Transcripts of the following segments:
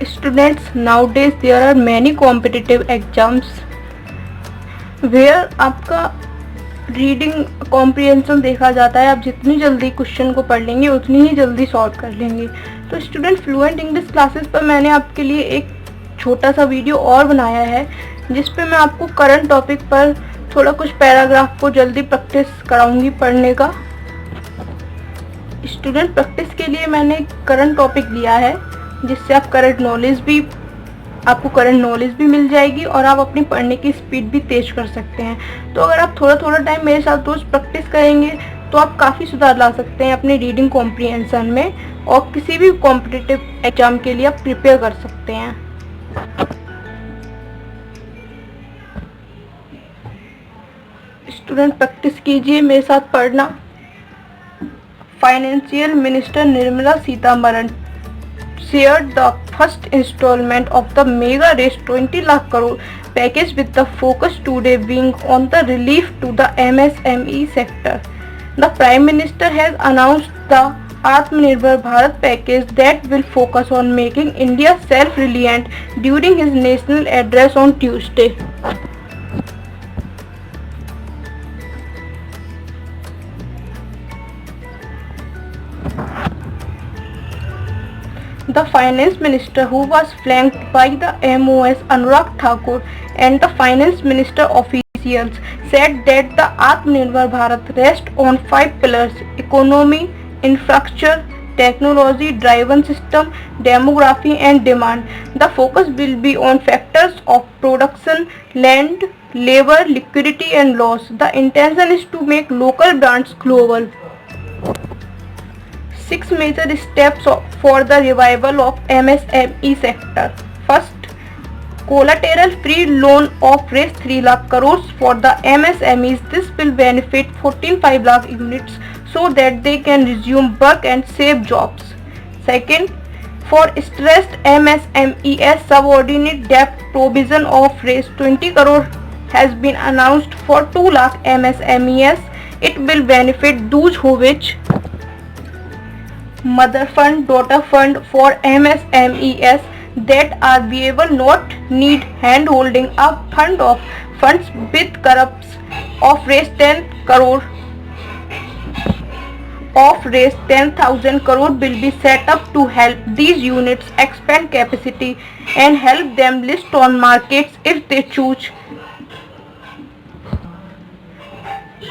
Students, nowadays there are many competitive exams where आपका reading comprehension देखा जाता है। आप जितनी जल्दी क्वेश्चन को पढ़ लेंगे उतनी ही जल्दी सॉल्व कर लेंगे। तो स्टूडेंट, फ्लुएंट इंग्लिश क्लासेस पर मैंने आपके लिए एक छोटा सा वीडियो और बनाया है जिस पे मैं आपको करंट टॉपिक पर थोड़ा कुछ पैराग्राफ को जल्दी प्रैक्टिस कराऊंगी पढ़ने का। स्टूडेंट, प्रैक्टिस के लिए मैंने करंट टॉपिक लिया है जिससे आपको करंट नॉलेज भी मिल जाएगी और आप अपनी पढ़ने की स्पीड भी तेज कर सकते हैं। तो अगर आप थोड़ा थोड़ा टाइम मेरे साथ रोज प्रैक्टिस करेंगे तो आप काफ़ी सुधार ला सकते हैं अपनी रीडिंग कॉम्प्रिहेंशन में और किसी भी कॉम्पिटिटिव एग्जाम के लिए आप प्रिपेयर कर सकते हैं। स्टूडेंट, प्रैक्टिस कीजिए, मेरे साथ पढ़ना। Financial minister Nirmala Sitharaman shared the first installment of the mega raise 20 lakh crore package with the focus today being on the relief to the MSME sector. The Prime Minister has announced the Atmanirbhar Bharat package that will focus on making India self-reliant during his national address on Tuesday. The Finance Minister, who was flanked by the MOS Anurag Thakur and the Finance Minister officials, said that the Atmanirbhar Bharat rests on 5 pillars: economy, infrastructure, technology driven system, demography and demand. The focus will be on factors of production, land, labor, liquidity and loss. The intention is to make local brands global. 6 major steps for the revival of MSME sector. First, collateral free loan of raise 3 lakh crores for the MSMEs. This will benefit 14.5 lakh units so that they can resume work and save jobs. Second, for stressed MSMEs, subordinate debt provision of raise 20 crore has been announced for 2 lakh MSMEs. It will benefit those who which mother fund, daughter fund for MSMEs that are viable, not need hand holding. A fund of funds with corpus of raise 10 crore of raise 10,000 crore will be set up to help these units expand capacity and help them list on markets if they choose.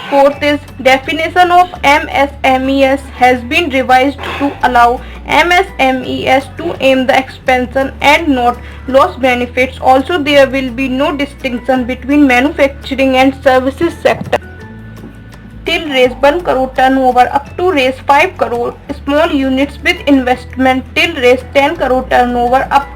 Fourth is, definition of MSMEs has been revised to allow MSMEs to aim the expansion and not loss benefits. Also, there will be no distinction between manufacturing and services sector. Till raise 1 crore turnover up to raise 5 crore, small units with investment till raise 10 crore turnover up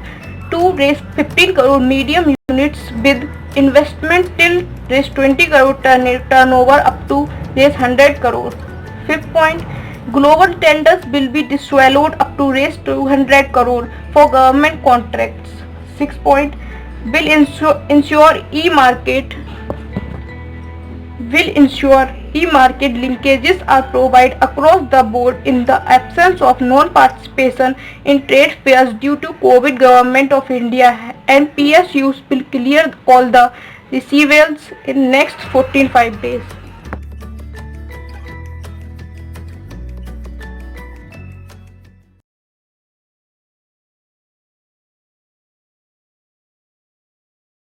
to raise 15 crore, medium units with investment till raise 20 crore turnover up to raise 100 crore. Fifth point, global tenders will be disallowed up to raise 200 crore for government contracts. Sixth point, will ensure e-market linkages are provided across the board in the absence of non-participation in trade fairs due to COVID. Government of India and PSUs will clear all the receivables in next 14-5 days.